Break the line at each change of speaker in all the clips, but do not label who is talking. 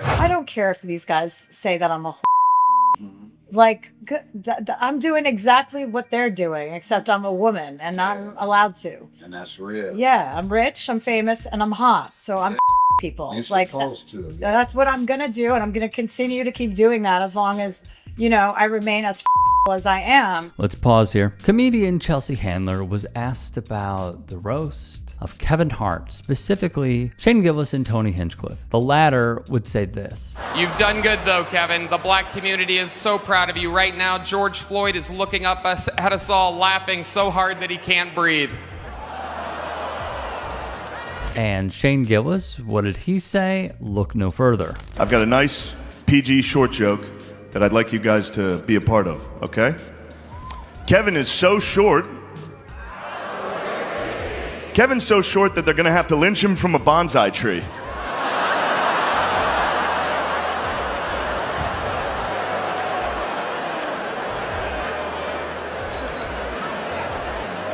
I don't care if these guys say that I'm a like I'm doing exactly what they're doing, except I'm a woman and I'm allowed to.
And that's real.
Yeah, I'm rich, I'm famous, and I'm hot. So I'm people.
You're
Like
supposed to. Yeah.
that's what I'm gonna do, and I'm gonna continue to keep doing that as long as, I remain as as I am.
Let's pause here. Comedian Chelsea Handler was asked about the roast of Kevin Hart, specifically Shane Gillis and Tony Hinchcliffe. The latter would say this.
You've done good though, Kevin. The black community is so proud of you. Right now, George Floyd is looking up at us all laughing so hard that he can't breathe.
And Shane Gillis, what did he say? Look no further.
I've got a nice PG short joke that I'd like you guys to be a part of, okay? Kevin is so short. Kevin's so short that they're gonna have to lynch him from a bonsai tree.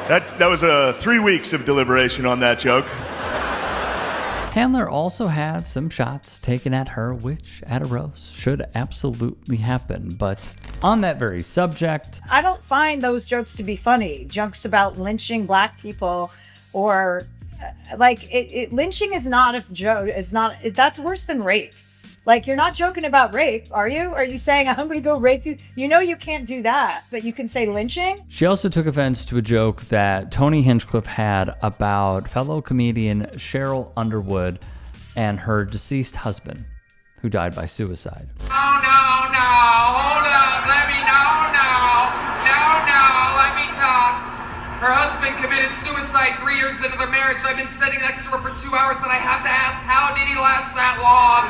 That was 3 weeks of deliberation on that joke.
Handler also had some shots taken at her, which at a roast should absolutely happen. But on that very subject,
I don't find those jokes to be funny. Jokes about lynching black people or lynching is not a joke. It's not, that's worse than rape. Like, you're not joking about rape, are you? Are you saying, I'm going to go rape you? You know you can't do that, but you can say lynching?
She also took offense to a joke that Tony Hinchcliffe had about fellow comedian Cheryl Underwood and her deceased husband, who died by suicide.
No, hold up, let me talk. Her husband committed suicide 3 years into their marriage. I've been sitting next to her for 2 hours and I have to ask, how did he last that long?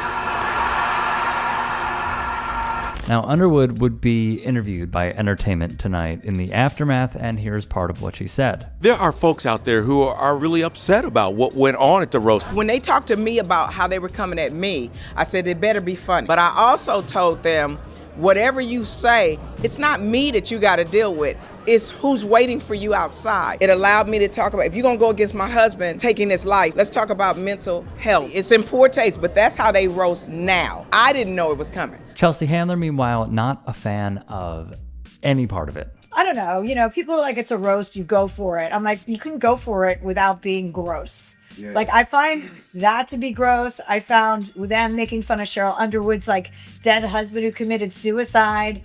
Now, Underwood would be interviewed by Entertainment Tonight in the aftermath, and here's part of what she said.
There are folks out there who are really upset about what went on at the roast.
When they talked to me about how they were coming at me, I said it better be funny. But I also told them, whatever you say, it's not me that you got to deal with. It's who's waiting for you outside. It allowed me to talk about, if you're going to go against my husband taking his life, let's talk about mental health. It's in poor taste, but that's how they roast now. I didn't know it was coming.
Chelsea Handler, meanwhile, not a fan of any part of it.
I don't know. People are like, it's a roast, you go for it. I'm like, you can go for it without being gross. Yeah. Like, I find that to be gross. I found them making fun of Cheryl Underwood's dead husband who committed suicide.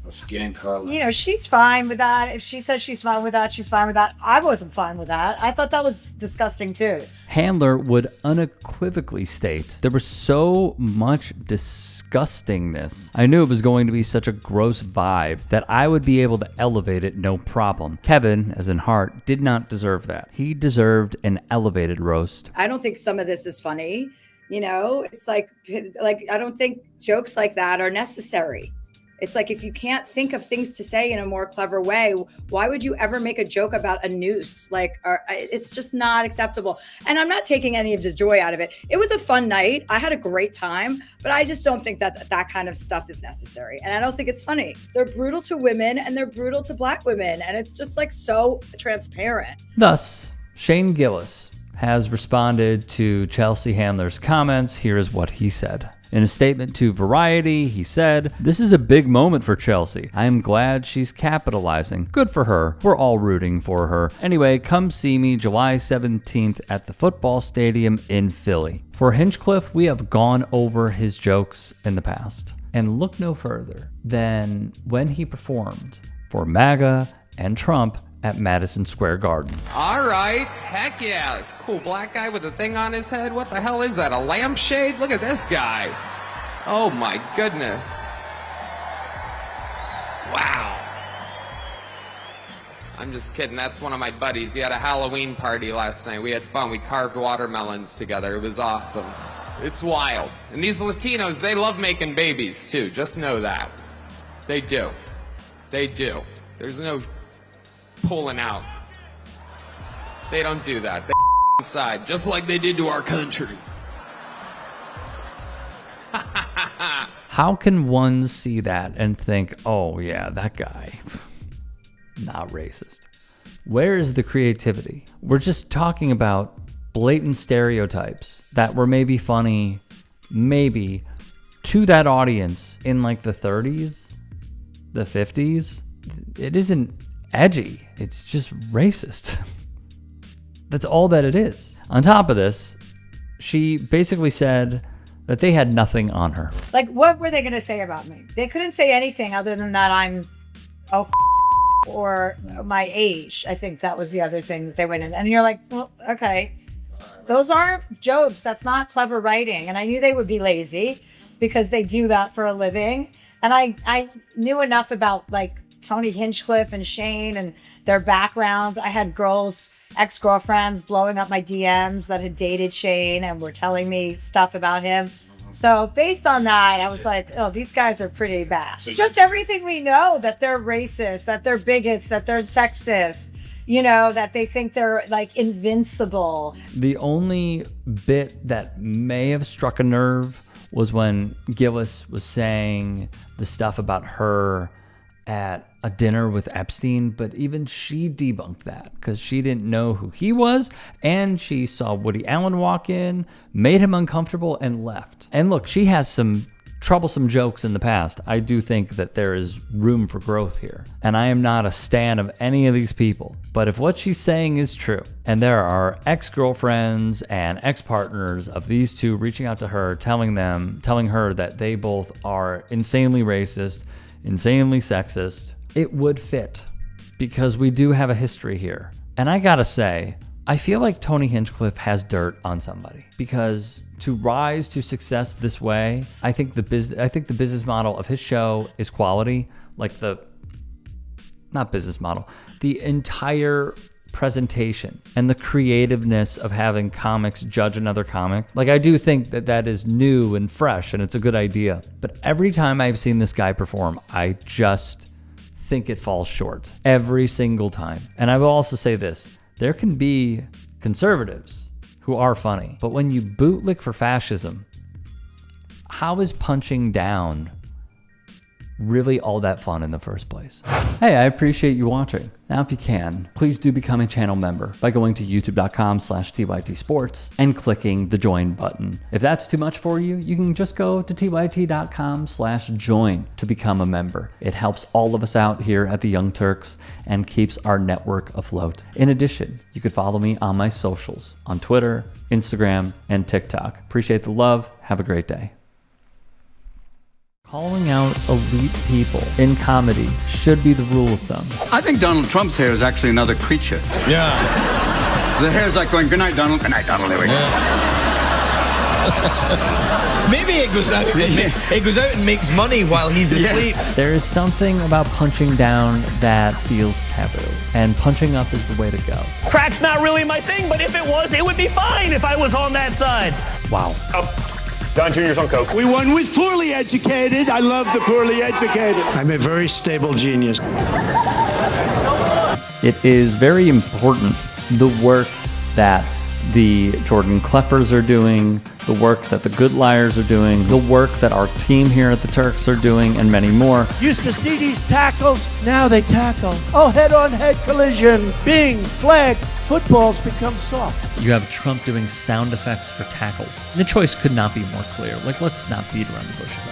A skin color.
She's fine with that. If she says she's fine with that, she's fine with that. I wasn't fine with that. I thought that was disgusting too.
Handler would unequivocally state, there was so much disgustingness. I knew it was going to be such a gross vibe that I would be able to elevate it no problem. Kevin, as in Hart, did not deserve that. He deserved an elevated roast.
I don't think some of this is funny. It's like I don't think jokes like that are necessary. It's like, if you can't think of things to say in a more clever way, why would you ever make a joke about a noose? It's just not acceptable. And I'm not taking any of the joy out of it. It was a fun night. I had a great time, but I just don't think that kind of stuff is necessary. And I don't think it's funny. They're brutal to women and they're brutal to black women. And it's just so transparent.
Thus, Shane Gillis has responded to Chelsea Handler's comments. Here is what he said. In a statement to Variety, he said, "This is a big moment for Chelsea. I am glad she's capitalizing. Good for her. We're all rooting for her. Anyway, come see me July 17th at the football stadium in Philly." For Hinchcliffe, we have gone over his jokes in the past. And look no further than when he performed for MAGA and Trump at Madison Square Garden.
All right, heck yeah, it's a cool black guy with a thing on his head. What the hell is that, a lampshade? Look at this guy. Oh my goodness. Wow. I'm just kidding, that's one of my buddies. He had a Halloween party last night. We had fun, we carved watermelons together. It was awesome. It's wild. And these Latinos, they love making babies too, just know that. They do. They do. There's no pulling out. They don't do that. They inside, just like they did to our country.
How can one see that and think, oh yeah, that guy, not racist? Where is the creativity? We're just talking about blatant stereotypes that were maybe funny maybe to that audience in like the 30s, the 50s, it isn't edgy. It's just racist. That's all that it is. On top of this, she basically said that they had nothing on her.
Like, what were they going to say about me? They couldn't say anything other than that I'm a or my age. I think that was the other thing that they went in. And you're like, well, okay. Those aren't jokes. That's not clever writing. And I knew they would be lazy because they do that for a living. And I knew enough about like Tony Hinchcliffe and Shane and their backgrounds. I had ex-girlfriends blowing up my DMs that had dated Shane and were telling me stuff about him. So based on that, I was like, oh, these guys are pretty bad. Just everything we know, that they're racist, that they're bigots, that they're sexist, you know, that they think they're like invincible.
The only bit that may have struck a nerve was when Gillis was saying the stuff about her at a dinner with Epstein, but even she debunked that because she didn't know who he was, and she saw Woody Allen walk in, made him uncomfortable, and left. And look, she has some troublesome jokes in the past. I do think that there is room for growth here, and I am not a stan of any of these people, but if what she's saying is true, and there are ex-girlfriends and ex-partners of these two reaching out to her, telling her that they both are insanely racist, insanely sexist, it would fit because we do have a history here. And I gotta say, I feel like Tony Hinchcliffe has dirt on somebody because to rise to success this way, I think the business model of his show is quality. Like the entire presentation and the creativeness of having comics judge another comic. Like, I do think that is new and fresh and it's a good idea. But every time I've seen this guy perform, I just think it falls short every single time. And I will also say this, there can be conservatives who are funny, but when you bootlick for fascism, how is punching down really all that fun in the first place? Hey, I appreciate you watching. Now, if you can, please do become a channel member by going to youtube.com/TYT Sports and clicking the join button. If that's too much for you, you can just go to tyt.com/join to become a member. It helps all of us out here at the Young Turks and keeps our network afloat. In addition, you could follow me on my socials on Twitter, Instagram, and TikTok. Appreciate the love. Have a great day. Calling out elite people in comedy should be the rule of thumb.
I think Donald Trump's hair is actually another creature.
Yeah.
The hair's like going, good night, Donald. Good night, Donald. There we go.
Maybe it goes out. It goes out and makes money while he's asleep.
There is something about punching down that feels taboo, and punching up is the way to go.
Crack's not really my thing, but if it was, it would be fine if I was on that side.
Wow.
Don Jr.'s on coke.
We won with poorly educated. I love the poorly educated. I'm a very stable genius.
It is very important, the work that the Jordan Kleppers are doing, the work that the Good Liars are doing, the work that our team here at the Turks are doing, and many more.
Used to see these tackles, now they tackle. Oh, head-on-head collision, bing, flag. Football's become soft.
You have Trump doing sound effects for tackles. The choice could not be more clear. Like, let's not beat around the bush about it.